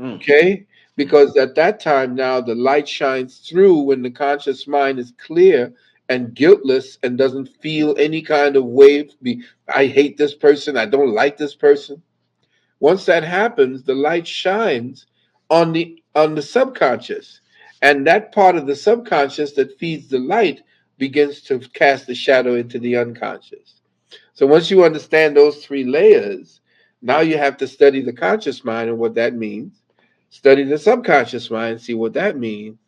Mm. Okay? Because at that time now the light shines through when the conscious mind is clear and guiltless and doesn't feel any kind of way. I hate this person, I don't like this person. Once that happens, the light shines on the subconscious. And that part of the subconscious that feeds the light begins to cast the shadow into the unconscious. So once you understand those three layers, now you have to study the conscious mind and what that means, study the subconscious mind, see what that means,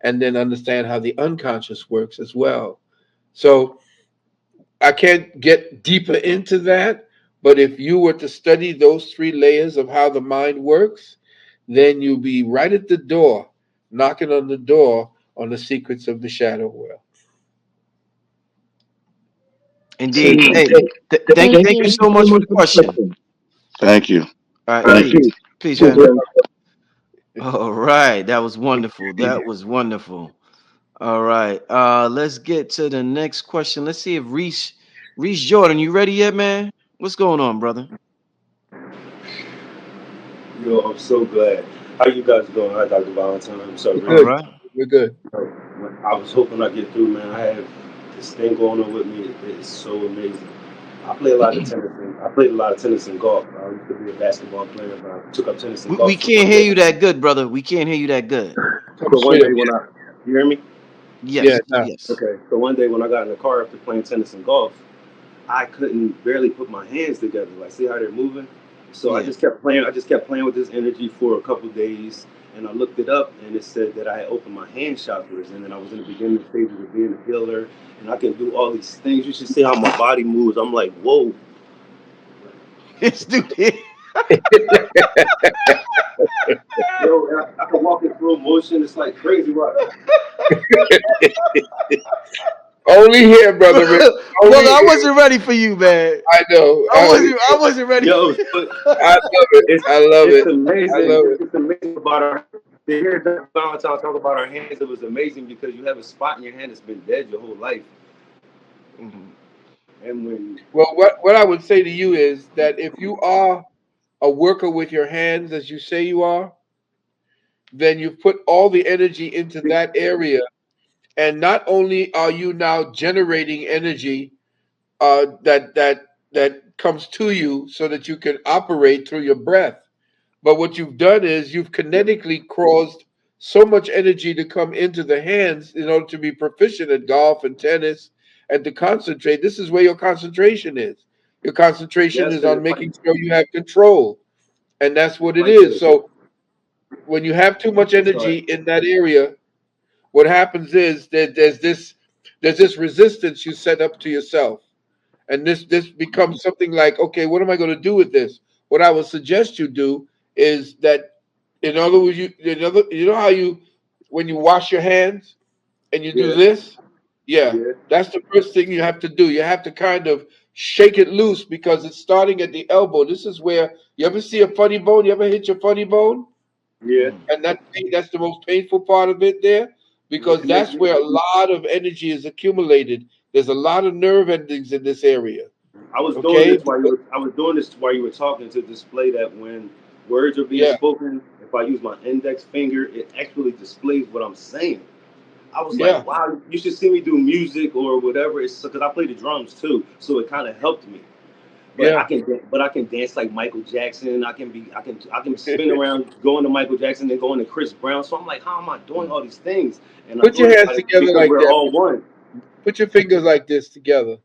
and then understand how the unconscious works as well. So I can't get deeper into that, but if you were to study those three layers of how the mind works, then you'll be right at the door, knocking on the door on the secrets of the shadow world. Indeed. Hey, thank you so much for the question. Thank you. All right, Thank you. please, man. All right, that was wonderful. That was wonderful. All right, let's get to the next question. Let's see if Reese Jordan, you ready yet, man? What's going on, brother? Yo, I'm so glad. How you guys doing? Hi, Dr. Valentine. I'm sorry, We're All Rick. good. right. We're good. I was hoping I get through, man. I have this thing going on with me. It's so amazing. I play a lot of tennis. I played a lot of tennis and golf. I used to be a basketball player, but I took up tennis and We golf. So can't one hear day, you that good, brother. We can't hear you that good. Come so one straight up. day when I, you hear me? Yeah, Yes, now. yes. Okay. So one day when I got in the car after playing tennis and golf, I couldn't barely put my hands together. Like, see how they're moving? So I Yeah. just kept playing. I just kept playing with this energy for a couple days, and I looked it up, and it said that I had opened my hand chakras, and then I was in the beginning stages of being a healer, and I can do all these things. You should see how my body moves. I'm like, whoa. This dude here. Yo, and I can walk in slow motion. It's like crazy. What? Only here, brother Rick. Only Brother, I here. wasn't ready for you, man. I know. I wasn't ready. Yo, so I love it. it's I love it's it. I amazing. love it. It's amazing about our. To hear Dr. Valentine talk about our hands, it was amazing because you have a spot in your hand that's been dead your whole life, Mhm. and when Well, what I would say to you is that if you are a worker with your hands, as you say you are, then you've put all the energy into that area. And not only are you now generating energy that comes to you so that you can operate through your breath, but what you've done is you've kinetically caused so much energy to come into the hands in order to be proficient at golf and tennis and to concentrate. This is where your concentration is. Your concentration yes, is and on making sure you have control, and that's it's what it like is. this. So when you have too much energy Sorry. in that area, what happens is that there's this resistance you set up to yourself, and this becomes something like, okay, what am I going to do with this? What I would suggest you do is that, in other words, you know how you, when you wash your hands and you do Yeah, this, yeah, yeah, that's the first thing you have to do. You have to kind of shake it loose because it's starting at the elbow. This is where, you ever see a funny bone? You ever hit your funny bone? yeah. Mhm. And that's the most painful part of it there, because It makes that's me. where a lot of energy is accumulated. There's a lot of nerve endings in this area. I was doing Okay. this while you were. I was doing this while you were talking to display that when words are being Yeah. spoken, if I use my index finger, it actually displays what I'm saying. I was Yeah. like, wow, you should see me do music or whatever. It's because I play the drums too, so it kind of helped me. But Yeah. I can dance like Michael Jackson. I can spin around going to Michael Jackson and going to Chris Brown. So I'm like, how am I doing Mhm. all these things? And I Put thought your hands about it together because like we're that. all one. Put your fingers like this together.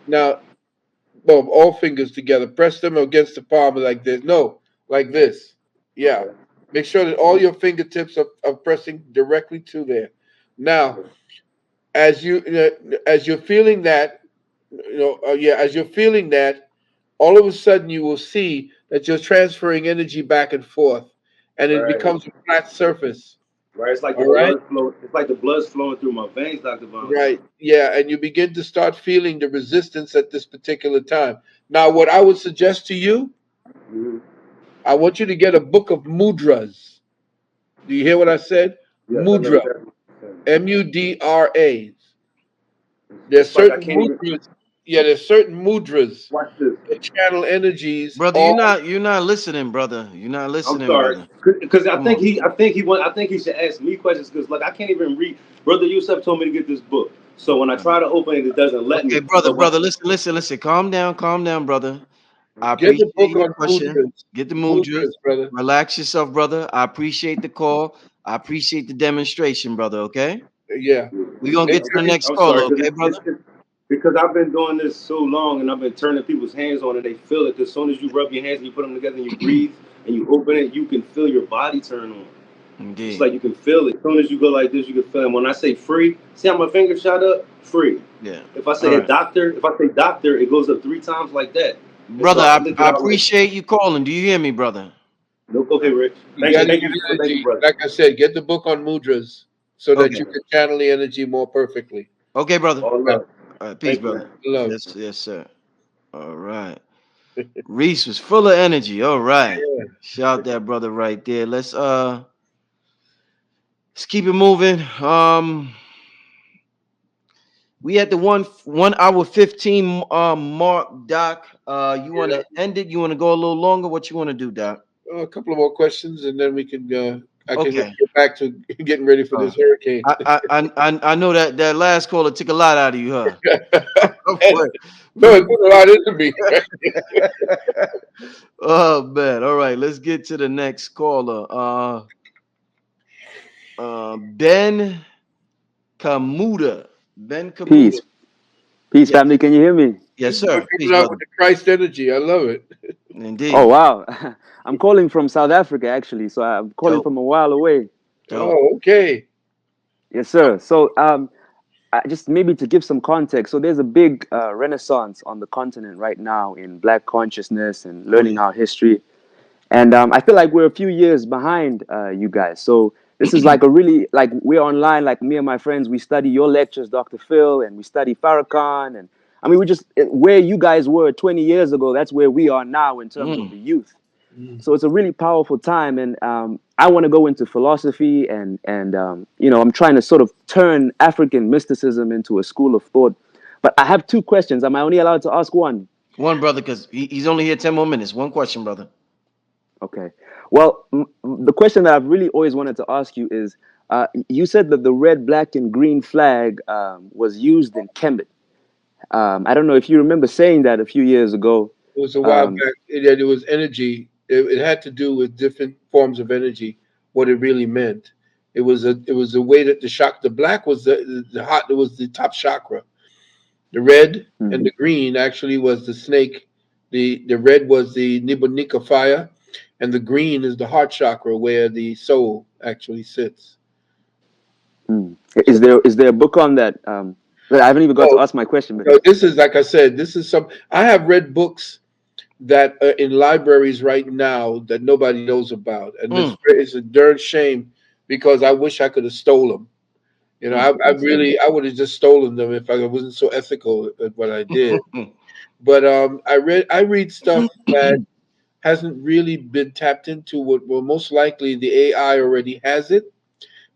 Now, well, all fingers together. Press them against the palm like this. No, like this. Yeah. Okay. Make sure that all your fingertips are pressing directly to there. Now, Okay. as you're feeling that, as you're feeling that, all of a sudden you will see that you're transferring energy back and forth, and it Right. becomes a flat surface. Right. It's like the All right. blood flow. It's like the blood's flowing through my veins, Dr. Valentine. Right. Yeah, and you begin to start feeling the resistance at this particular time. Now, what I would suggest to you, Hmm. I want you to get a book of mudras. Do you hear what I said? Yes, I know Mudra. exactly what you're saying. Mudras. There's It's like I certain can't even. mudras. yeah, there's certain mudras Watch this. that channel energies Brother, all. you're not listening, brother. You're not I'm listening, sorry, brother. because Come on. I think he should ask me questions because like I can't even read. Brother Yusuf told me to get this book, so when I All right. try to open it, it doesn't let Okay, me. brother, So what? brother, listen. Calm down, brother. I Get the appreciate book your on question. mudras. Get the mudras. Mudras, brother. Relax yourself, brother. I appreciate the call. I appreciate the demonstration, brother. Okay. Yeah. We're gonna get It, to the next I'm caller, sorry, because okay, brother? because I've been doing this so long and I've been turning people's hands on it. They feel it. As soon as you rub your hands and you put them together and you breathe and you open it, you can feel your body turn on. It's Indeed. like you can feel it. As soon as you go like this, you can feel it. When I say free, see how my finger shot up? Free. Yeah. All right. If I say doctor, it goes up 3 times like that. And so Brother, I flick it I out like, appreciate you calling. Do you hear me, brother? nope, All okay, right. Rich. you got to get Thank you, energy. brother. Like I said, get the book on mudras so that Okay. you can channel the energy more perfectly. Okay, brother. All Yeah. love. All right, peace, Thank you, brother. man. Love. Yes, yes, sir. All right. Reese was full of energy. All right. Shout that brother right there. Let's keep it moving. We at the 1 hour 15 mark, Doc. You want Yeah. to end it? You want to go a little longer? What you want to do, Doc? A couple of more questions, and then we can. I can Okay. get back to getting ready for Uh, this hurricane. I know that last caller took a lot out of you, huh? No, it put a lot into me. Oh man. All right, let's get to the next caller. Ben Kamuda. Ben Kamuda. Peace. Peace, Yes. family. Can you hear me? Yes, This boy sir. Peace, coming out brother. with the Christ energy. I love it. Oh, Indeed. wow. I'm calling from South Africa, actually. So I'm calling Dope. from a while away. Dope. Oh, okay. Yes, sir. So just maybe to give some context. So there's a big renaissance on the continent right now in Black consciousness and Oh learning yeah. our history. And I feel like we're a few years behind you guys. So this is like a really, like we're online, like me and my friends, we study your lectures, Dr. Phil, and we study Farrakhan. And I mean, where you guys were 20 years ago, that's where we are now in terms of Mm. the youth. Mm. So it's a really powerful time. And I want to go into philosophy and I'm trying to sort of turn African mysticism into a school of thought. But I have two questions. Am I only allowed to ask one? One brother, because he's only here 10 more minutes. One question, brother. Okay. Well, the question that I've really always wanted to ask you is, you said that the red, black, and green flag was used in Kemet. I don't know if you remember saying that a few years ago. It was a while Um, back. It was energy. It had to do with different forms of energy. What it really meant. It was a way that the shock. The black was the hot. It was the top chakra. The red and hmm, the green actually was the snake. The red was the Nibonika fire, and the green is the heart chakra where the soul actually sits. hmm. So, Is there a book on that? I haven't even got to oh, ask my question, but no, this is like I said. This is some. I have read books that are in libraries right now that nobody knows about, and Mm. it's a darn shame because I wish I could have stolen them. You know, Mm. I really I would have just stolen them if I wasn't so ethical at what I did. But I read stuff that hasn't really been tapped into. What well, most likely the AI already has it,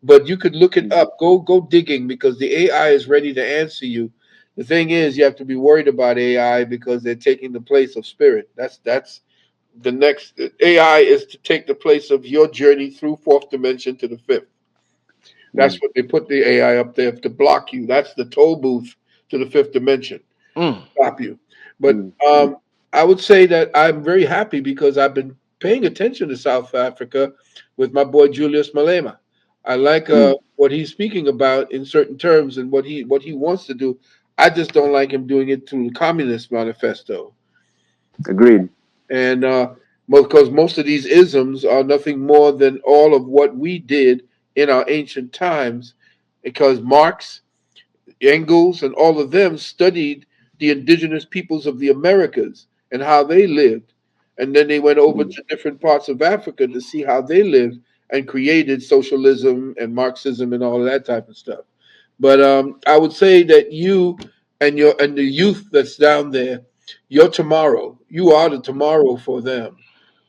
but you could look it hmm, up. Go digging because the AI is ready to answer you. The thing is, you have to be worried about AI because they're taking the place of spirit. That's the next. AI is to take the place of your journey through fourth dimension to the fifth. hmm, That's what they put the AI up there to block you. That's the toll booth to the fifth dimension. Mm. Stop you. But hmm, I would say that I'm very happy because I've been paying attention to South Africa with my boy Julius Malema. I like hmm. what he's speaking about in certain terms and what he wants to do. I just don't like him doing it through the Communist Manifesto, Agreed. and because most of these isms are nothing more than all of what we did in our ancient times, because Marx, Engels, and all of them studied the indigenous peoples of the Americas and how they lived. And then they went over Hmm, to different parts of Africa to see how they lived and created socialism and Marxism and all of that type of stuff. But I would say that you and the youth that's down there, you're tomorrow. You are the tomorrow for them.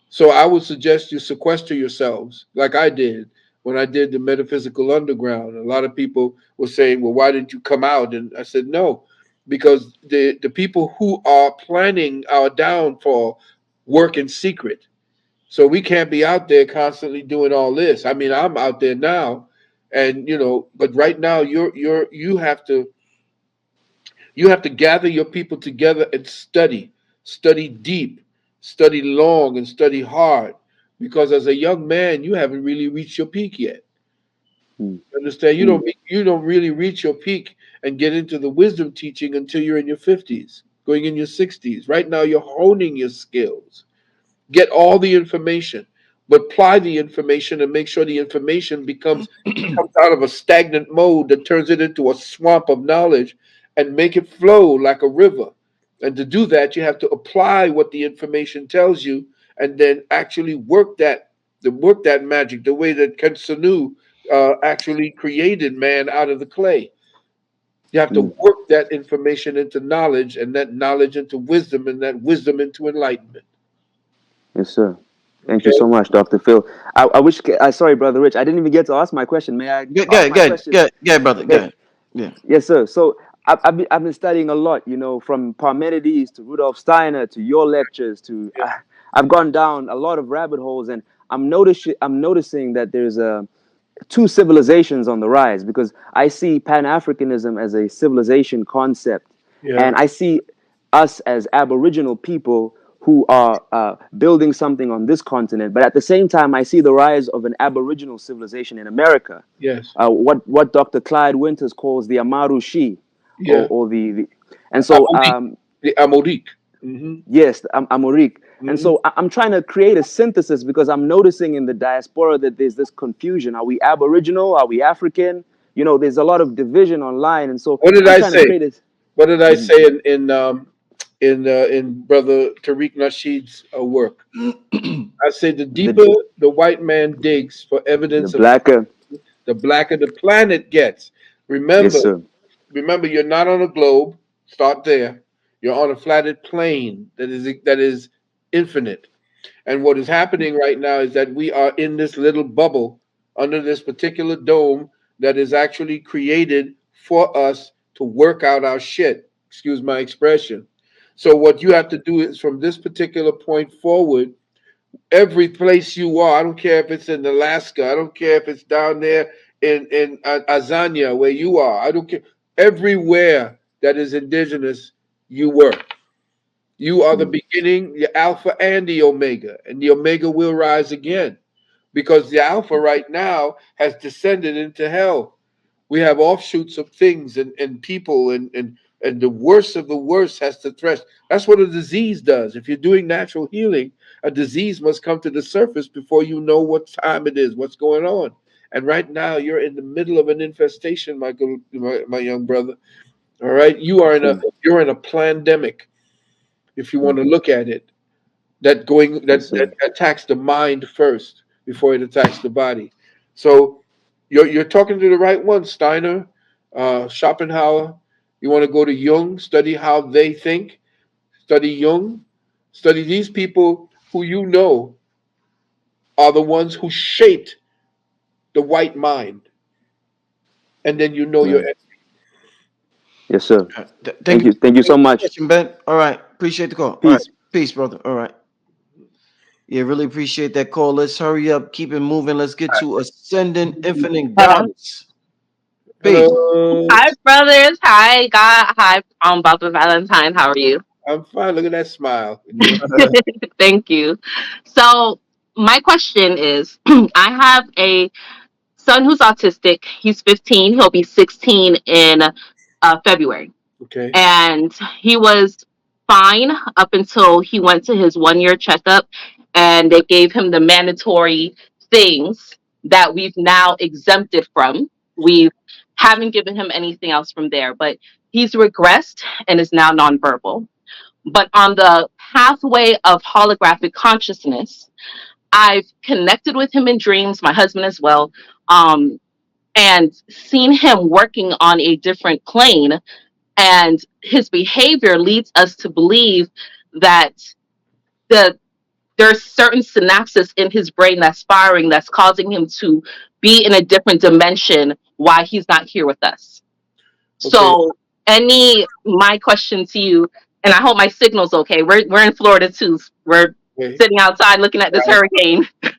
So I would suggest you sequester yourselves, like I did when I did the Metaphysical Underground. A lot of people were saying, "Well, why didn't you come out?" And I said, "No. because the people who are planning our downfall work in secret. So we can't be out there constantly doing all this. I mean, I'm out there now, and but right now you have to gather your people together and study deep, study long, and study hard, because as a young man, you haven't really reached your peak yet. mm, Understand? mm, You don't really reach your peak and get into the wisdom teaching until you're in your 50s, going in your 60s. Right now, you're honing your skills. Get all the information, but apply the information and make sure the information comes out of a stagnant mode that turns it into a swamp of knowledge, and make it flow like a river. And to do that, you have to apply what the information tells you, and then actually work that magic the way that Kensanu actually created man out of the clay. You have to mm. work that information into knowledge, and that knowledge into wisdom, and that wisdom into enlightenment. Yes, sir. Thank you Okay. so much, Dr. Phil. I wish, sorry, Brother Rich, I didn't even get to ask my question. May I Good, ask good, my good, question? good, good, brother. Okay. Good. Yeah. Yes, sir. So I've been studying a lot, from Parmenides to Rudolf Steiner to your lectures to, Yeah. I've gone down a lot of rabbit holes, and I'm noticing that there's two civilizations on the rise, because I see Pan Africanism as a civilization concept, Yeah. and I see us as Aboriginal people who are building something on this continent. But at the same time, I see the rise of an Aboriginal civilization in America, Yes. what Dr. Clyde Winters calls the Amaru Shi, Yeah. or the and so Amorique. The Amorique. Mm-hmm. yes, Amurik. And Mm-hmm. so I'm trying to create a synthesis, because I'm noticing in the diaspora that there's this confusion. Are we Aboriginal? Are we African? There's a lot of division online. And so What did I'm I trying to say? create this. What did I Mhm. say in Brother Tariq Nasheed's work? I said the the, deeper the white man digs for the evidence of blacker. the blacker the planet gets. Yes, Remember, sir. remember, you're not on a globe. Start there. You're on a flatted plane that is infinite. And what is happening right now is that we are in this little bubble under this particular dome that is actually created for us to work out our shit. Excuse my expression. So what you have to do is, from this particular point forward, every place you are, I don't care if it's in Alaska, I don't care if it's down there in Azania where you are, I don't care. Everywhere that is indigenous, you work. You are the Mm, beginning, the Alpha and the Omega, and the Omega will rise again, because the Alpha right now has descended into hell. We have offshoots of things and people, and the worst of the worst has to thresh. That's what a disease does. If you're doing natural healing, a disease must come to the surface before you know what time it is, what's going on. And right now, you're in the middle of an infestation, my young brother. All right, yes, sir. you're in a pandemic, if you want Mm, to look at it, yes, that sir. attacks the mind first before it attacks the body. So you're talking to the right one, Steiner, Schopenhauer. You want to go to Jung, study how they think, study Jung, study these people who are the ones who shaped the white mind, and then you know your. Right. Yes, sir. All right. Thank you. Thank you Thank so you for the much. question, Ben. All right. Appreciate the call. All right. Peace. Peace, brother. All right. Yeah, really appreciate that call. Let's hurry up, keep it moving. Let's get to ascending infinite Hello. goddess. Peace. Hello, Hi, brothers. Hi, God. Hi, Brother Valentine. How are you? I'm fine. Look at that smile. You. Thank you. So, my question is I have a son who's autistic. He's 15. He'll be 16 in February. Okay. And he was fine up until he went to his 1 year checkup, and they gave him the mandatory things that we've now exempted from. We haven't given him anything else from there, but he's regressed and is now nonverbal. But on the pathway of holographic consciousness, I've connected with him in dreams, my husband as well, um, and seen him working on a different plane, and his behavior leads us to believe that the there's certain synapses in his brain that's firing, that's causing him to be in a different dimension, why he's not here with us. Okay. So any my question to you, and I hope my signal's okay. We're in Florida too. We're Okay. sitting outside looking at this Right. hurricane. So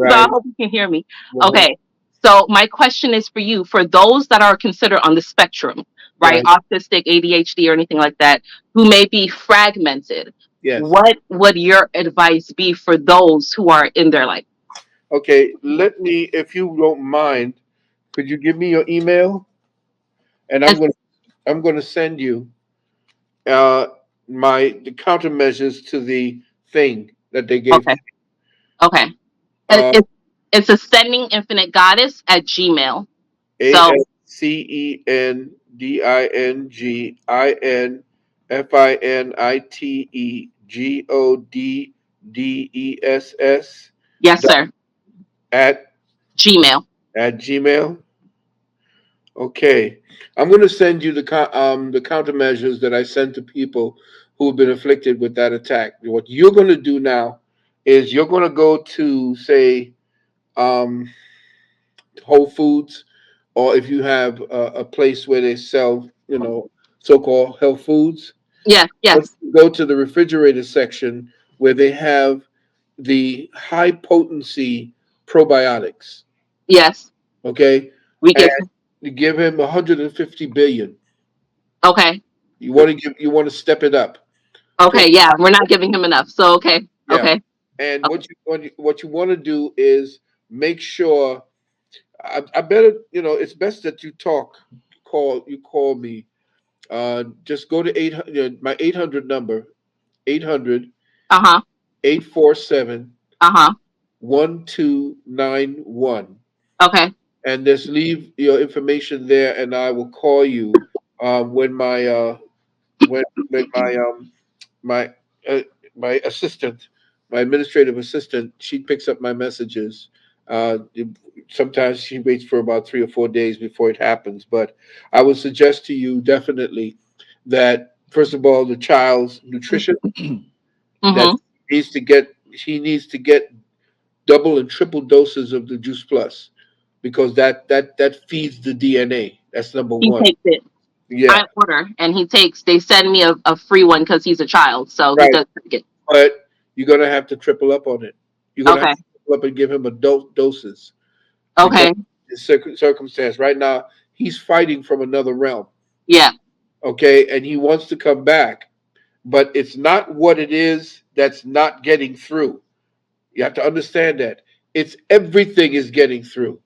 I Right. hope you can hear me. Uh-huh. Okay. So my question is for you, for those that are considered on the spectrum, right? Right. Autistic, ADHD, or anything like that, who may be fragmented. Yes. What would your advice be for those who are in their life? Okay. Let me, if you don't mind, could you give me your email? And And I'm going to send you uh my the countermeasures to the thing that they gave okay, to okay. me. It's ascending infinite goddess at Gmail. So ASCENDINGINFINITEGODDESS yes, sir. at Gmail. Gmail. Okay, I'm going to send you the countermeasures that I sent to people who've been afflicted with that attack. What you're going to do now is you're going to go to, say, um, Whole Foods, or if you have a place where they sell, so-called health foods, Yes, yes, go to the refrigerator section where they have the high potency probiotics. yes. Okay, We and give. you give him 150 billion. Okay, You want to step it up to okay. Yeah, we're not giving him enough. So okay, yeah. okay, And what you want to do is make sure. I better, it's best that you call me. Just go to 800, my 800 number, 800 uh huh, 847 uh huh. 1291, Okay, and just leave your information there, and I will call you when my uh, my assistant, my administrative assistant, she picks up my messages. Uh, Sometimes she waits for about 3 or 4 days before it happens, but I would suggest to you definitely that first of all, the child's nutrition, that mm-hmm. he needs to get double and triple doses of the Juice Plus, because that feeds the DNA. That's number He one. takes it. Yeah, I order, and he takes. They send me a free one because he's a child, so he right. does take it. But you're gonna have to triple up on it. You're gonna have Okay, to triple up and give him adult doses, because okay, his circumstance right now, he's fighting from another realm. yeah, Okay, and he wants to come back, but it's not what it is that's not getting through. You have to understand that it's everything is getting through.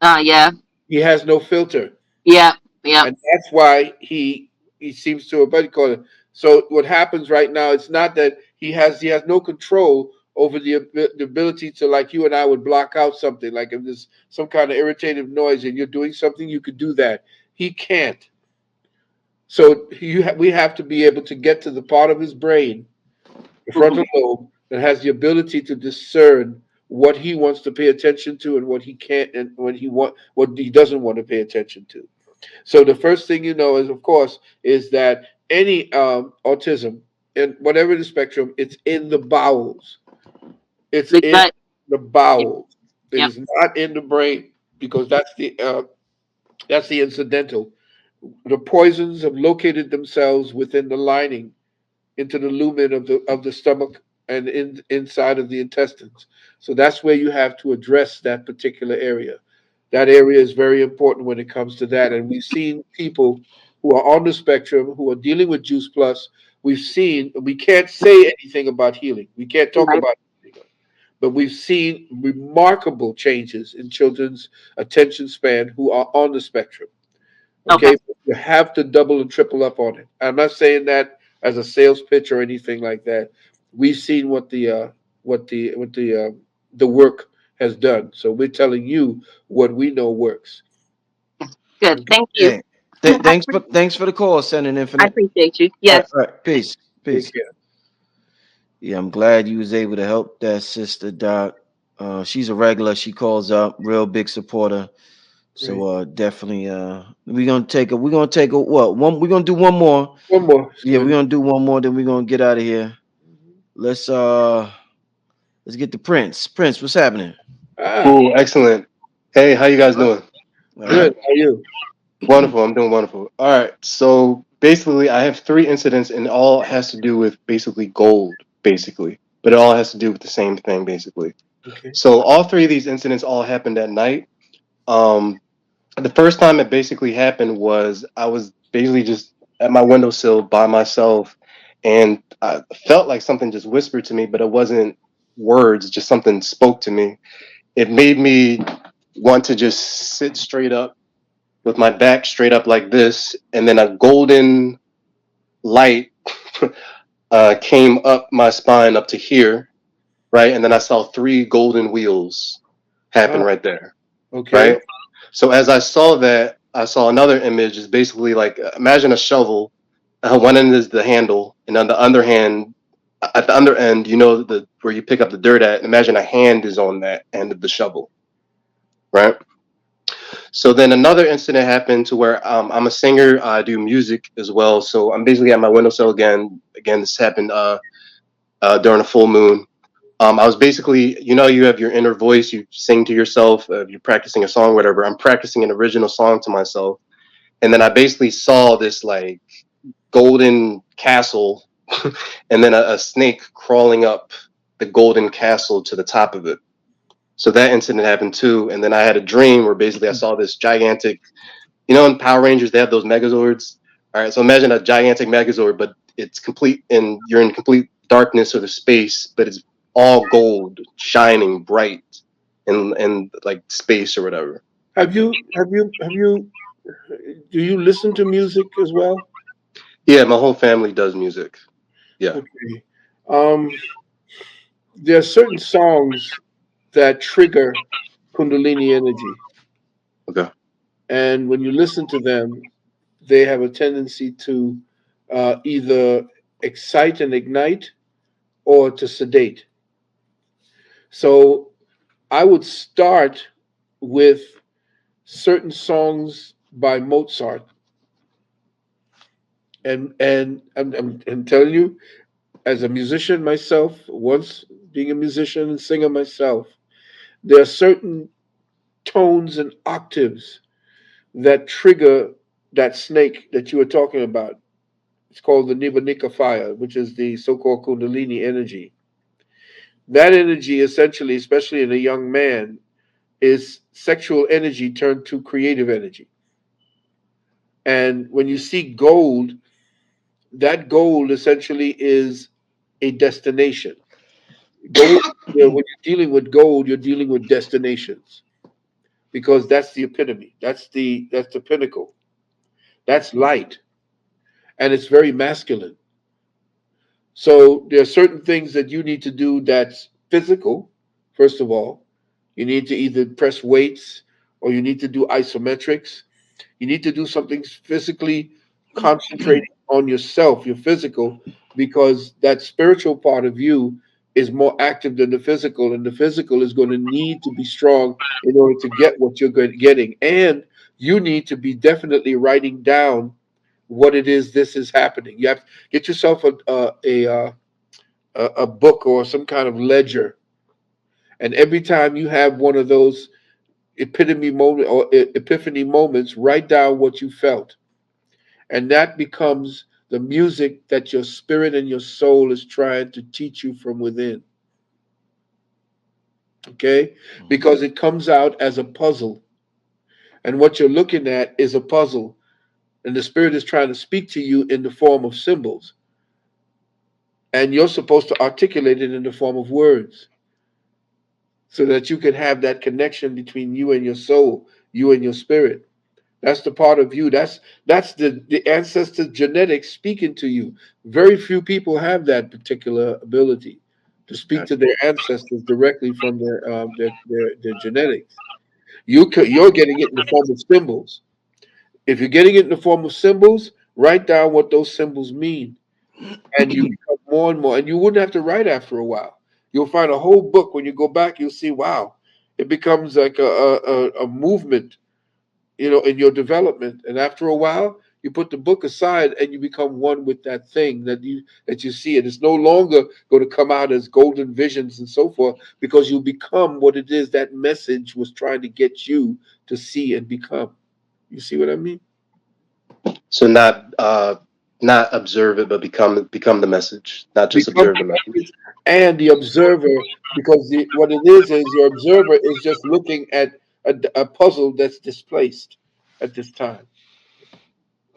yeah, He has no filter, yeah, yeah. and that's why he seems to, what do you call it? So what happens right now? It's not that he has no control over the ability to, like you and I would block out something, like if there's some kind of irritative noise and you're doing something, you could do that. He can't. So we have to be able to get to the part of his brain, the Hmm. frontal lobe, that has the ability to discern what he wants to pay attention to and what he can't, and what he doesn't want to pay attention to. So the first thing you know is, of course, is that any autism, and whatever the spectrum, it's in the bowels. It's The in gut. the Yep, bowels. It yep. is not in the brain, because that's the incidental. The poisons have located themselves within the lining, into the lumen of the stomach, and inside of the intestines. So that's where you have to address that particular area. That area is very important when it comes to that. And we've seen people who are on the spectrum who are dealing with Juice Plus. We can't say anything about healing. We can't talk Right. about healing, but we've seen remarkable changes in children's attention span who are on the spectrum. Okay. Okay, you have to double and triple up on it. I'm not saying that as a sales pitch or anything like that. We've seen what the work has done. So we're telling you what we know works. Good. Okay, Thank you. Hey, I, thanks for the call, Sending I Infinite. appreciate you. All Yes. right, peace, take peace. care. Yeah, I'm glad you was able to help that sister, Doc. She's a regular. She calls up, real big supporter. So Great. definitely we're gonna take a what one we're gonna do one more. One more is Yeah, we're good. gonna do one more, then we're gonna get out of here. Let's uh let's get the Prince. Prince, what's happening? Ah, Cool, excellent. Hey, how you guys doing? All good. right. How are you? Wonderful. I'm doing wonderful. All right. So basically I have three incidents, and all has to do with basically gold, basically, but it all has to do with the same thing, basically. Okay. So all three of these incidents all happened at night. Um, the first time it basically happened was I was basically just at my windowsill by myself, and I felt like something just whispered to me, but it wasn't words, just something spoke to me. It made me want to just sit straight up with my back straight up like this, and then a golden light came up my spine up to here, right? And then I saw three golden wheels happen Ah, right there, okay. right? So as I saw that, I saw another image. Is basically like imagine a shovel. One end is the handle, and on the other hand, at the other end, you know the where you pick up the dirt at. Imagine a hand is on that end of the shovel, right? So then another incident happened to where I'm a singer. I do music as well. So I'm basically at my windowsill again. Again, this happened during a full moon. I was basically, you know, you have your inner voice. You sing to yourself. You're practicing a song, whatever. I'm practicing an original song to myself, and then I basically saw this like golden castle, and then a snake crawling up the golden castle to the top of it. So that incident happened too. And then I had a dream where basically I saw this gigantic, you know, in Power Rangers, they have those Megazords. All right, so imagine a gigantic Megazord, but it's complete, and you're in complete darkness or the space, but it's all gold, shining bright, in like space or whatever. Have you do you listen to music as well? Yeah, my whole family does music. Yeah. Okay. Um, there are certain songs that trigger Kundalini energy, Okay. and when you listen to them, they have a tendency to either excite and ignite or to sedate. So I would start with certain songs by Mozart, and I'm telling you, as a musician myself, once being a musician and singer myself, there are certain tones and octaves that trigger that snake that you were talking about. It's called the Nibanika fire, which is the so-called Kundalini energy. That energy, essentially, especially in a young man, is sexual energy turned to creative energy. And when you see gold, that gold essentially is a destination. Gold, when you're dealing with gold, you're dealing with destinations because that's the epitome. That's the pinnacle. That's light, and it's very masculine. So there are certain things that you need to do that's physical. First of all, you need to either press weights or you need to do isometrics. You need to do something physically concentrating on yourself, your physical, because that spiritual part of you is more active than the physical, and the physical is going to need to be strong in order to get what you're getting. And you need to be definitely writing down what it is this is happening. You have to get yourself a book or some kind of ledger, and every time you have one of those epitome moment or epiphany moments, write down what you felt, and that becomes the music that your spirit and your soul is trying to teach you from within. Okay, because it comes out as a puzzle, and what you're looking at is a puzzle, and the spirit is trying to speak to you in the form of symbols, and you're supposed to articulate it in the form of words so that you can have that connection between you and your soul, you and your spirit. That's the part of you. That's the ancestor genetics speaking to you. Very few people have that particular ability to speak to Gotcha. their ancestors directly from their genetics. You're getting it in the form of symbols. If you're getting it in the form of symbols, write down what those symbols mean, and you become more and more. And you wouldn't have to write after a while. You'll find a whole book when you go back. You'll see, wow, it becomes like a movement, in your development. And after a while, you put the book aside and you become one with that thing that you see. And it's no longer going to come out as golden visions and so forth because you become what it is that message was trying to get you to see and become. You see what I mean? So not Not observe it, but become the message. Not just Become observe the the message. message and the observer, because what it is your observer is just looking at a puzzle that's displaced at this time.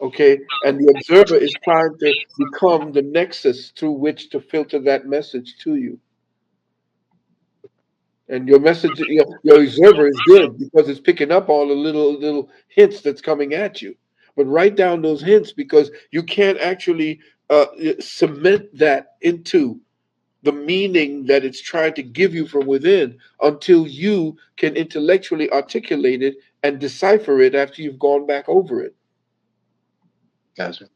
Okay, and the observer is trying to become the nexus through which to filter that message to you. And your message, your observer is good because it's picking up all the little hints that's coming at you. But write down those hints because you can't actually cement that into the meaning that it's trying to give you from within until you can intellectually articulate it and decipher it after you've gone back over it. Gotcha.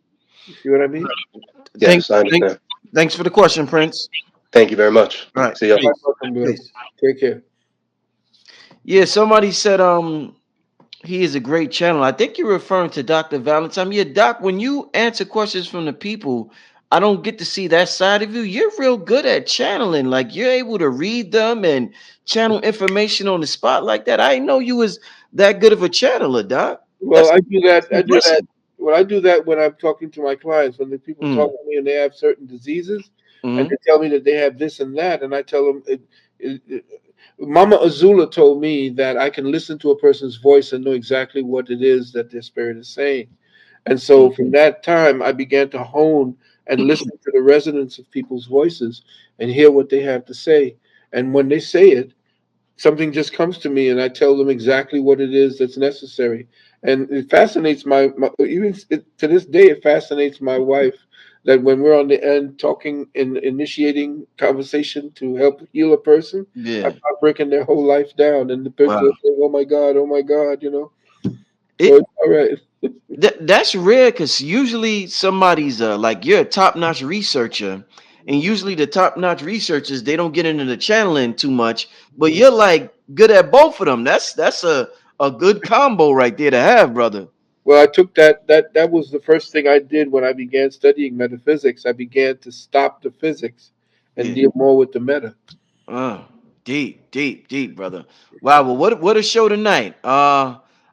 You see what I mean? Thank, Yes, I thank, understand. thanks for the question, Prince. Thank you very much. All right, See ya. Quite peace, welcome, brother. peace. Take care. Yeah, somebody said he is a great channel. I think you're referring to Dr. Valentine. Yeah, Doc, when you answer questions from the people, I don't get to see that side of you. You're real good at channeling. Like you're able to read them and channel information on the spot like that. I didn't know you was that good of a channeler, Doc. Well, That's I do that. I do that. impressive. Well, I do that when I'm talking to my clients. When the people talk Mm, to me and they have certain diseases, and mm, they tell me that they have this and that, and I tell them, Mama Azula told me that I can listen to a person's voice and know exactly what it is that their spirit is saying. And so mm. from that time, I began to hone and listen to the resonance of people's voices and hear what they have to say. And when they say it, something just comes to me and I tell them exactly what it is that's necessary. And it fascinates my even to this day, it fascinates my wife that when we're on the end talking and initiating conversation to help heal a person, I Yeah. start breaking their whole life down, and the person Wow. will say, oh my God, you know. So It it's all right. that's rare because usually somebody's like you're a top-notch researcher, and usually the top-notch researchers they don't get into the channeling too much, but you're like good at both of them. That's a good combo right there to have, brother. Well, I took that was the first thing I did when I began studying metaphysics. I began to stop the physics and Yeah. deal more with the meta. Uh, deep, deep, deep, brother. Wow. Well, what a show tonight.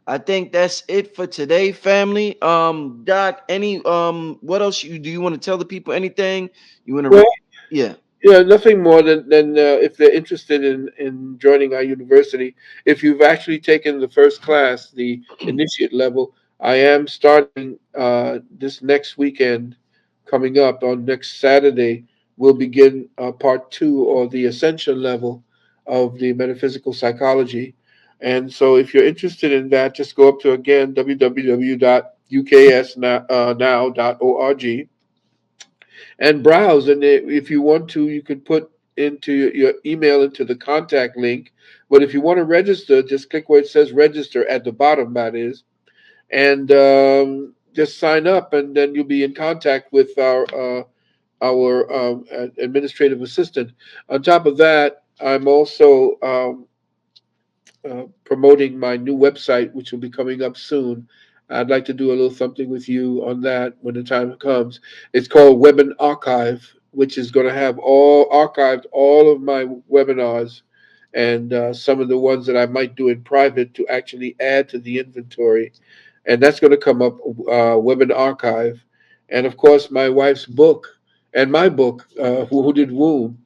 I think that's it for today, family. Doc, any what else you do you want to tell the people anything? You want to Well, yeah. yeah, nothing more than if they're interested in joining our university. If you've actually taken the first class, the initiate level, I am starting this next weekend, coming up on next Saturday. We'll begin part two or the ascension level of the metaphysical psychology. And so, if you're interested in that, just go up to again www.uksnow.org and browse. And if you want to, you can put into your email into the contact link. But if you want to register, just click where it says register at the bottom, that is, and just sign up, and then you'll be in contact with our administrative assistant. On top of that, I'm also promoting my new website, which will be coming up soon. I'd like to do a little something with you on that when the time comes. It's called Webinar Archive, which is going to have all archived all of my webinars and some of the ones that I might do in private to actually add to the inventory. And that's going to come up Webinar Archive. And of course, my wife's book and my book, Wounded Womb.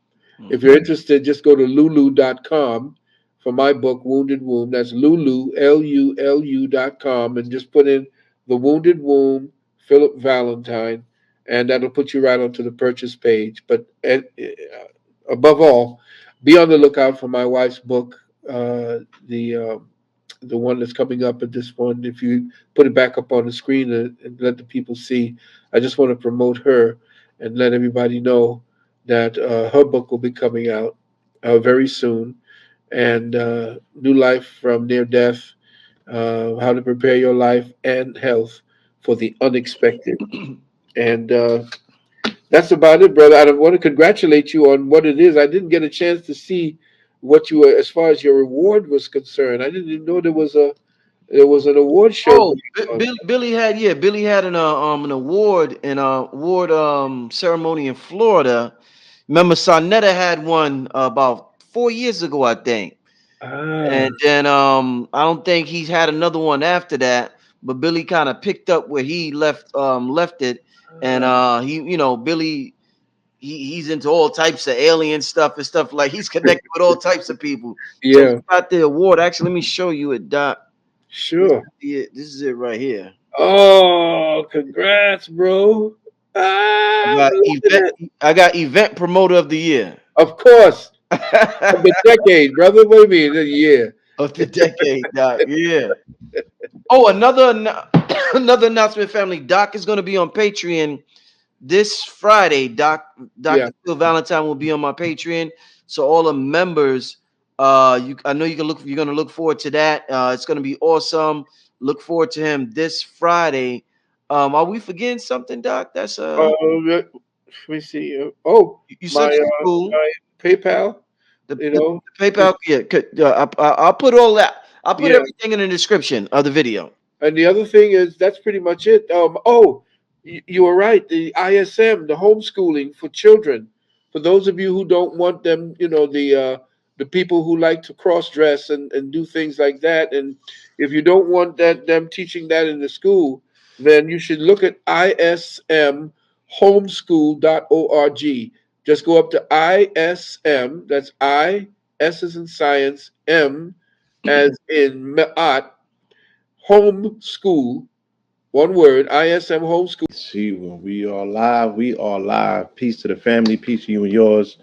If you're interested, just go to lulu.com for my book, Wounded Womb. That's Lulu, Lulu.com, and just put in The Wounded Womb, Philip Valentine, and that'll put you right onto the purchase page. But above all, be on the lookout for my wife's book, the the one that's coming up at this point. If you put it back up on the screen and let the people see, I just want to promote her and let everybody know that her book will be coming out very soon. And New Life from Near Death, How to Prepare Your Life and Health for the Unexpected. And that's about it, brother. I want to congratulate you on what it is. I didn't get a chance to see what you were, as far as your reward was concerned. I didn't even know there was an award show Oh, going on. Billy had an award award ceremony in Florida. Remember, Sonetta had one about 4 years ago, I think. Ah, And then I don't think he's had another one after that. but Billy kind of picked up where he left it, and he, Billy, he's into all types of alien stuff and stuff, like he's connected with all types of people. So he Yeah, got the award. Actually, let me show you it, Doc. This sure. is it. This is it right here. Oh, congrats, bro. I Ah, I'm got loving event. it. I got event promoter of the year. Of course. Of the decade, brother. What do you mean? Yeah. Of the decade, Doc. Yeah. Oh, another announcement, family. Doc is going to be on Patreon this Friday. Yeah. Dr. Phil Valentine will be on my Patreon. So all the members, I know you're gonna look forward to that. It's gonna be awesome. Look forward to him this Friday. Are we forgetting something, Doc? That's Let me see. Oh, you my said it's cool. my PayPal. The, You the, know. the PayPal, yeah. I'll put all that. I'll put Yeah. everything in the description of the video. And the other thing is that's pretty much it. Oh, you were right. The ISM, the homeschooling for children, for those of you who don't want them, the people who like to cross dress and do things like that, and if you don't want them teaching that in the school, then you should look at ismhomeschool.org. Just go up to ISM. That's I, S as in science, M as in Maat, homeschool, one word, ISM homeschool. See, when we are live. Peace to the family, peace to you and yours.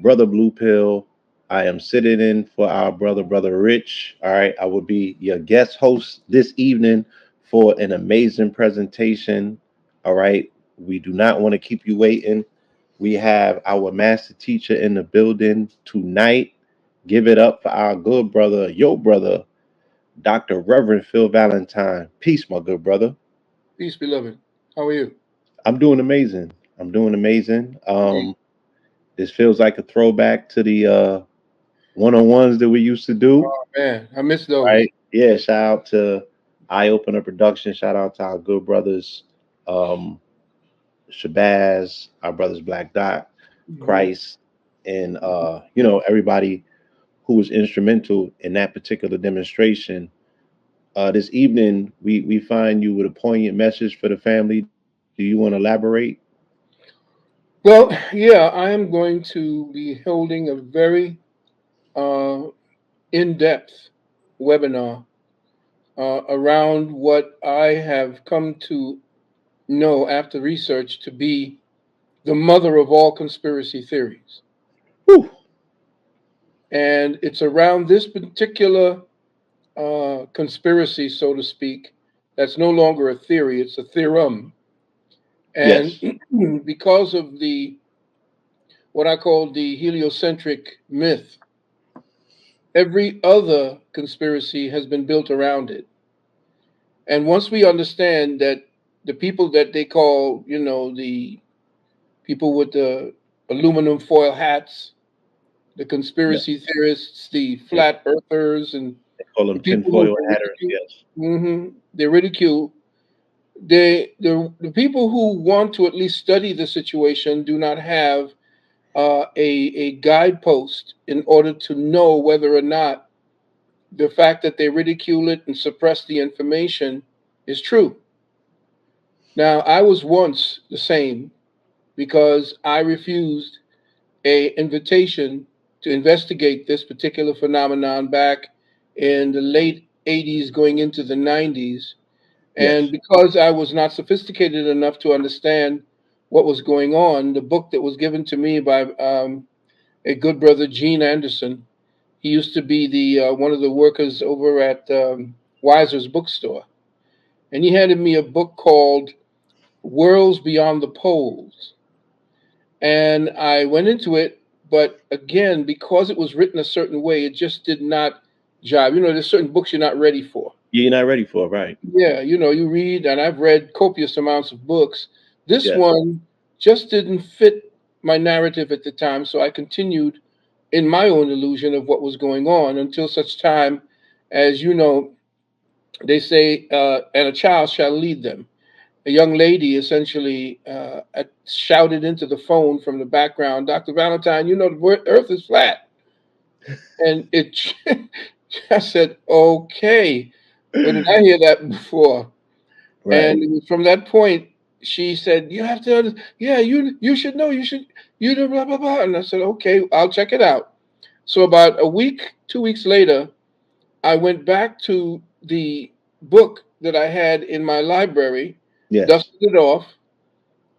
Brother Blue Pill, I am sitting in for our brother Rich. All right, I will be your guest host this evening for an amazing presentation. All right, we do not want to keep you waiting. We have our master teacher in the building tonight. Give it up for our good brother, your brother, Dr. Reverend Phil Valentine. Peace, my good brother. Peace, beloved. How are you? I'm doing amazing. I'm doing amazing. Indeed. This feels like a throwback to the one-on-ones that we used to do, Oh, man, I miss those. right? Yeah, shout out to Eye Opener Production. Shout out to our good brothers, um, Shabazz, our brothers Black Dot, Hmm. Christ, and everybody who was instrumental in that particular demonstration. This evening, we find you with a poignant message for the family. Do you want to elaborate? Well, yeah, I am going to be holding a very uh, in depth webinar around what I have come to know after research to be the mother of all conspiracy theories. Whew. And it's around this particular conspiracy, so to speak, that's no longer a theory, it's a theorem. And Yes. because of the what I call the heliocentric myth, every other conspiracy has been built around it. And once we understand that the people that they call, the people with the aluminum foil hats, the Yeah. conspiracy theorists, the Yeah. flat earthers, and They call the them people who tinfoil they hatters. ridicule, Yes. they ridicule. The people who want to at least study the situation do not have a guidepost in order to know whether or not the fact that they ridicule it and suppress the information is true. Now, I was once the same because I refused a invitation to investigate this particular phenomenon back in the late 80s going into the 90s. And Yes. because I was not sophisticated enough to understand what was going on, the book that was given to me by a good brother, Gene Anderson, he used to be the one of the workers over at Weiser's bookstore, and he handed me a book called Worlds Beyond the Poles. And I went into it, but again, because it was written a certain way, it just did not jive. There's certain books you're not ready for. You're not ready for it, right? Yeah, you read, and I've read copious amounts of books. This Yes. one just didn't fit my narrative at the time, so I continued in my own illusion of what was going on until such time as, they say, and a child shall lead them. A young lady essentially shouted into the phone from the background, Dr. Valentine, the earth is flat. And I said, okay, where did I hear that before? And Right. it was from that point she said, "You have to, yeah, you should know, you do blah blah blah." And I said, "Okay, I'll check it out." So about a week, 2 weeks later, I went back to the book that I had in my library, Yes. dusted it off,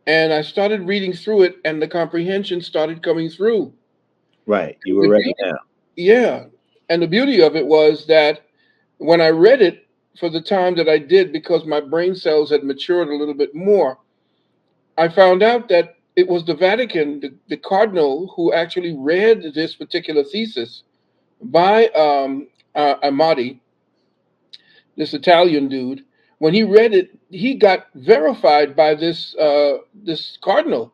and I started reading through it, and the comprehension started coming through. Right. You The were ready beauty, now. yeah, and the beauty of it was that when I read it for the time that I did, because my brain cells had matured a little bit more, I found out that it was the Vatican, the cardinal, who actually read this particular thesis by Amati, this Italian dude. When he read it, he got verified by this cardinal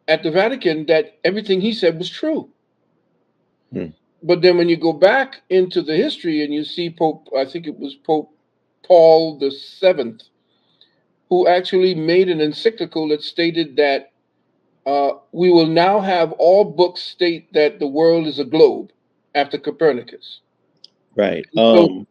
at the Vatican that everything he said was true. Hmm. But then when you go back into the history and you see Pope, I think it was Pope Paul VII, who actually made an encyclical that stated that we will now have all books state that the world is a globe after Copernicus. Right. So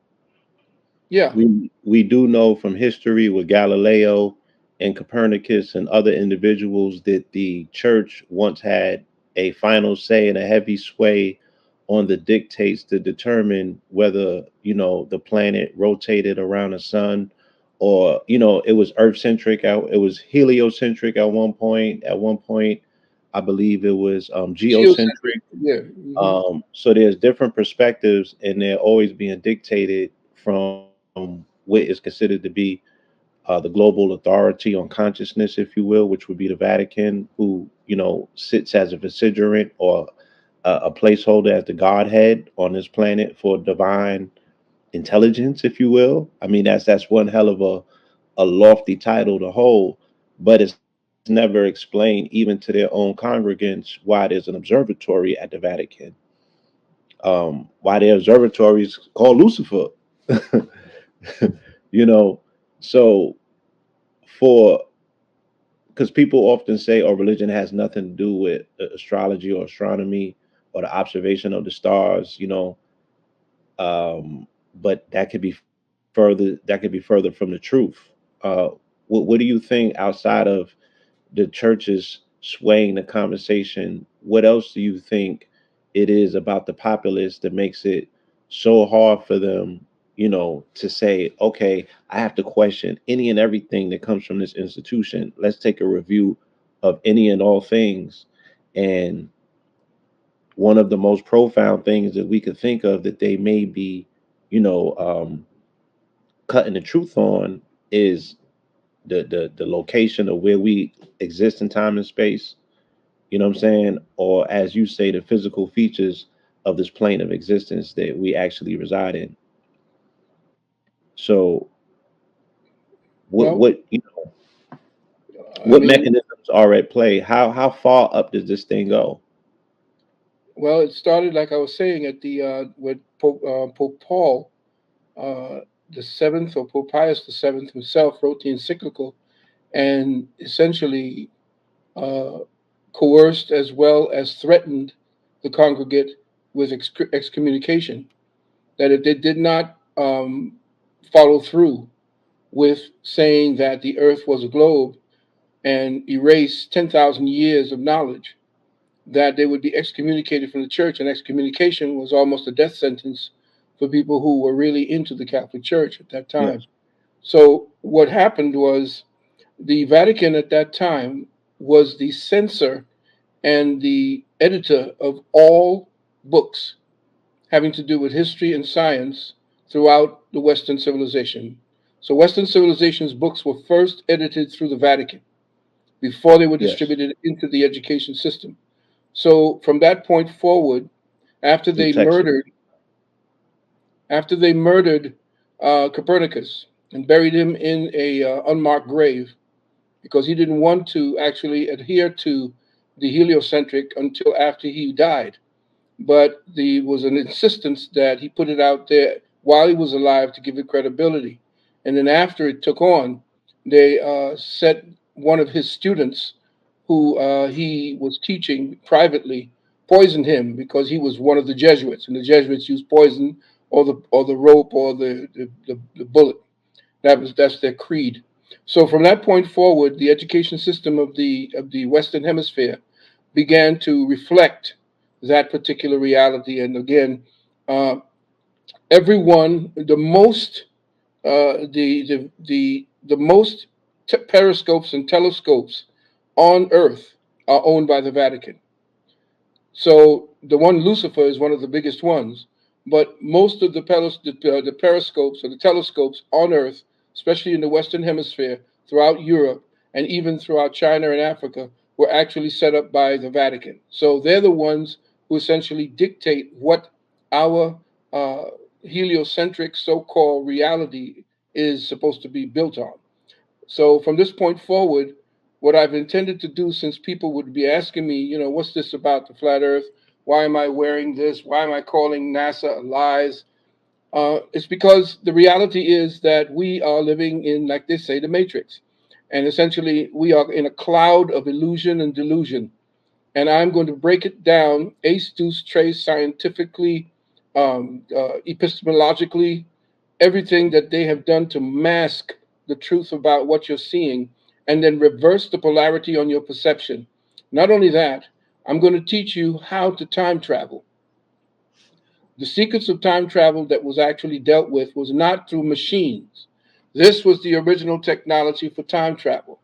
yeah, We do know from history with Galileo and Copernicus and other individuals that the church once had a final say and a heavy sway on the dictates to determine whether, the planet rotated around the sun, or, it was earth centric, it was heliocentric at one point. At one point, I believe it was geocentric. geocentric. Yeah. So there's different perspectives, and they're always being dictated from what is considered to be the global authority on consciousness, if you will, which would be the Vatican, who sits as a vicegerent or a placeholder as the Godhead on this planet for divine intelligence, if you will. I mean, that's one hell of a lofty title to hold, but it's never explained even to their own congregants why there's an observatory at the Vatican, why their observatory is called Lucifer. you know, so for because people often say, "Oh, religion has nothing to do with astrology or astronomy or the observation of the stars," but that could be further from the truth. Uh, what do you think outside of the churches swaying the conversation? What else do you think it is about the populace that makes it so hard for them, to say, okay, I have to question any and everything that comes from this institution. Let's take a review of any and all things. And one of the most profound things that we could think of that they may be, you know, um, cutting the truth on is the location of where we exist in time and space. You know what I'm saying? Or as you say, the physical features of this plane of existence that we actually reside in. So what Well, what I what mean, mechanisms are at play? How far up does this thing go? well, it started like I was saying at the with Pope Paul uh, the seventh, or Pope Pius VII himself wrote the encyclical and essentially uh, coerced as well as threatened the congregate with excommunication. That if they did not follow through with saying that the earth was a globe and erase 10,000 years of knowledge, that they would be excommunicated from the church. And excommunication was almost a death sentence for people who were really into the Catholic Church at that time. Yes. So, what happened was the Vatican at that time was the censor and the editor of all books having to do with history and science throughout the Western civilization. So, Western civilization's books were first edited through the Vatican before they were Yes. distributed into the education system. So, from that point forward, after Through they Texas. murdered after they murdered Copernicus and buried him in a unmarked grave, because he didn't want to actually adhere to the heliocentric until after he died. But there was an insistence that he put it out there while he was alive to give it credibility. And then after it took on, they set one of his students, who he was teaching privately, poisoned him because he was one of the Jesuits, and the Jesuits used poison or the rope or the bullet. That's their creed. So from that point forward, the education system of the Western Hemisphere began to reflect that particular reality. And again, uh, everyone, the most periscopes and telescopes on Earth are owned by the Vatican. So the one Lucifer is one of the biggest ones, but most of the periscopes or the telescopes on Earth, especially in the Western Hemisphere, throughout Europe, and even throughout China and Africa, were actually set up by the Vatican. So they're the ones who essentially dictate what our uh, heliocentric so-called reality is supposed to be built on. So from this point forward, what I've intended to do, since people would be asking me, what's this about the flat Earth? Why am I wearing this? Why am I calling NASA lies? It's because the reality is that we are living in, like they say, the Matrix. And essentially, we are in a cloud of illusion and delusion. And I'm going to break it down, ace, deuce, trace, scientifically, epistemologically, everything that they have done to mask the truth about what you're seeing, and then reverse the polarity on your perception. Not only that, I'm going to teach you how to time travel. The secrets of time travel that was actually dealt with was not through machines. This was the original technology for time travel.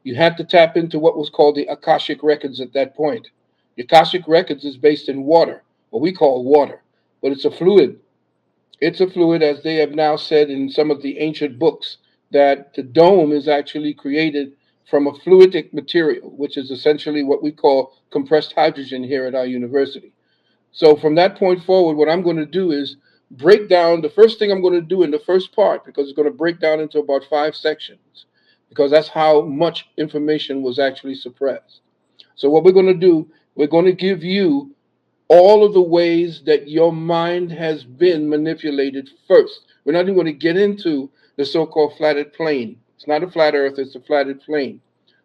You had to tap into what was called the Akashic Records at that point. The Akashic Records is based in water, what we call water, but it's a fluid. It's a fluid, as they have now said in some of the ancient books, that the dome is actually created from a fluidic material, which is essentially what we call compressed hydrogen here at our university. So, from that point forward, what I'm going to do is break down the first thing I'm going to do in the first part, because it's going to break down into about 5 sections, because that's how much information was actually suppressed. So, what we're going to do, we're going to give you all of the ways that your mind has been manipulated first. We're not even going to get into the so called flatted plane. It's not a flat earth, it's a flatted plane.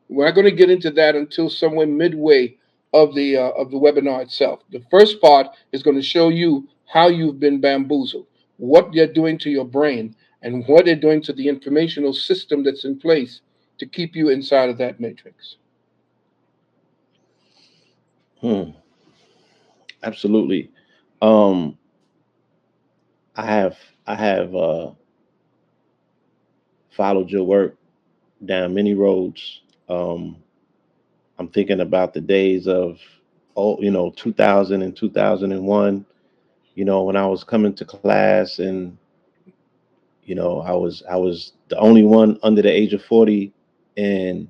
We're not going to get into that until somewhere midway of the webinar itself. The first part is going to show you how you've been bamboozled, what they're doing to your brain, and what they're doing to the informational system that's in place to keep you inside of that matrix. Hmm, absolutely. Um, I have I have followed your work down many roads. Um, I'm thinking about the days of 2000 and 2001. When I was coming to class, and I was the only one under the age of 40, and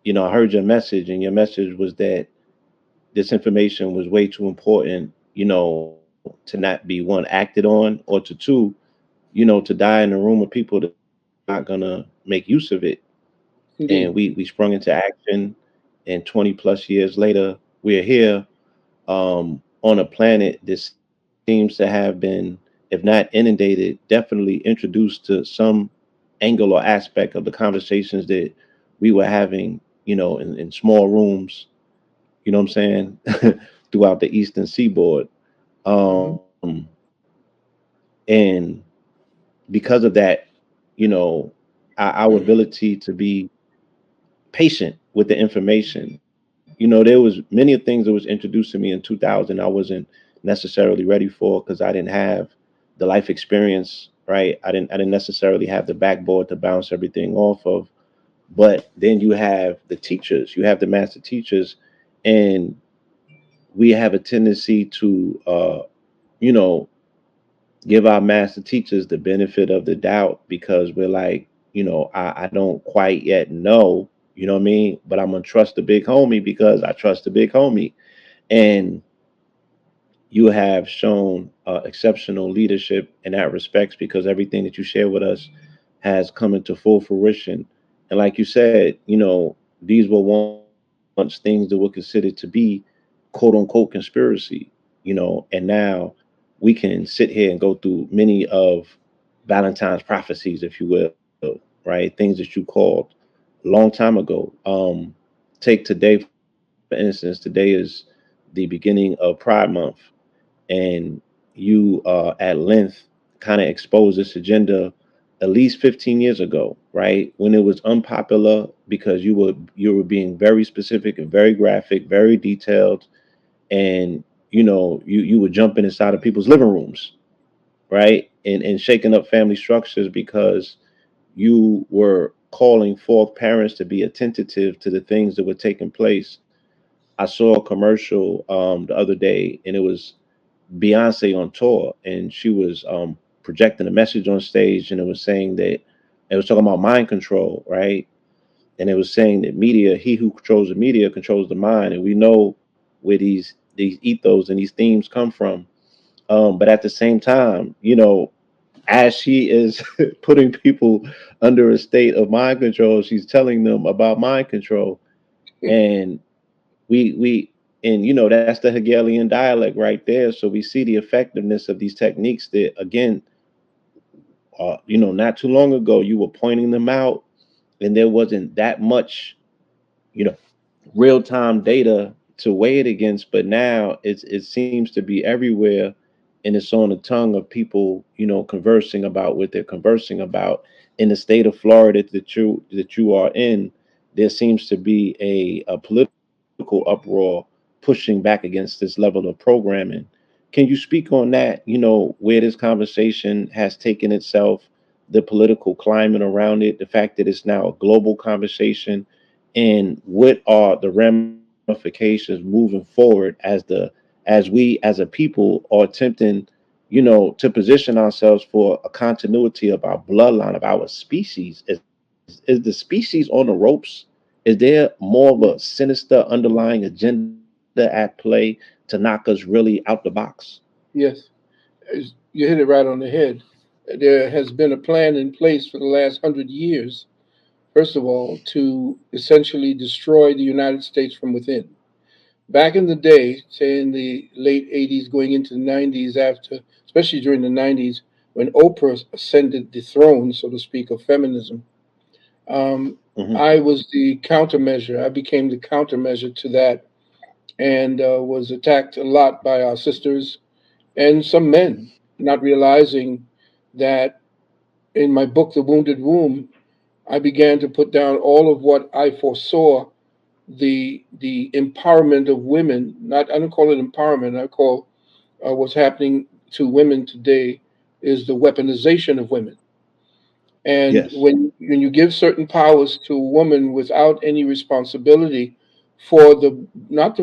I heard your message, and your message was that this information was way too important, to not be one acted on, or to two, to die in a room of people that are not gonna make use of it. And Indeed. we sprung into action, and 20 plus years later, we're here, on a planet that seems to have been, if not inundated, definitely introduced to some angle or aspect of the conversations that we were having, in small rooms, what I'm saying, throughout the eastern seaboard. Hmm. Um, and because of that, our ability to be patient with the information. There was many things that was introduced to me in 2000 I wasn't necessarily ready for, because I didn't have the life experience, right? I didn't necessarily have the backboard to bounce everything off of. But then you have the teachers, you have the master teachers, and we have a tendency to you know give our master teachers the benefit of the doubt, because we're like, I don't quite yet know, you know what I mean? But I'm gonna trust the big homie because I trust the big homie. And you have shown exceptional leadership in that respects, because everything that you share with us has come into full fruition. And like you said, these were once things that were considered to be quote unquote conspiracy, and now we can sit here and go through many of Valentine's prophecies, if you will, right? Things that you called a long time ago. Take today, for instance. Today is the beginning of Pride Month, and you at length kind of expose this agenda at least 15 years ago, right? When it was unpopular because you were being very specific and very graphic, very detailed, and you were jumping inside of people's living rooms, right? And shaking up family structures because you were calling forth parents to be attentive to the things that were taking place. I saw a commercial the other day, and it was Beyonce on tour, and she was projecting a message on stage, and it was saying that it was talking about mind control, right? And it was saying that media, he who controls the media controls the mind, and we know where these ethos and these themes come from. But at the same time, as she is putting people under a state of mind control, she's telling them about mind control, and we and that's the Hegelian dialect right there. So we see the effectiveness of these techniques that, again, not too long ago you were pointing them out, and there wasn't that much, you know, real time data to weigh it against. But now it seems to be everywhere, and it's on the tongue of people, conversing about what they're conversing about. In the state of Florida that you are in, there seems to be a political uproar pushing back against this level of programming. Can you speak on that? Where this conversation has taken itself, the political climate around it, the fact that it's now a global conversation, and what are the ramifications moving forward as we as a people are attempting, to position ourselves for a continuity of our bloodline, of our species. Is the species on the ropes? Is there more of a sinister underlying agenda at play to knock us really out the box? Yes, you hit it right on the head. There has been a plan in place for the last 100 years, first of all, to essentially destroy the United States from within. Back in the day, say in the late 80s, going into the 90s, especially during the 90s, when Oprah ascended the throne, so to speak, of feminism, um, Hmm. I was the countermeasure. I became the countermeasure to that, and was attacked a lot by our sisters and some men, not realizing that in my book, The Wounded Womb, I began to put down all of what I foresaw the empowerment of women. Not I don't call it empowerment. I call what's happening to women today is the weaponization of women. And Yes. when you give certain powers to a woman without any responsibility for the not the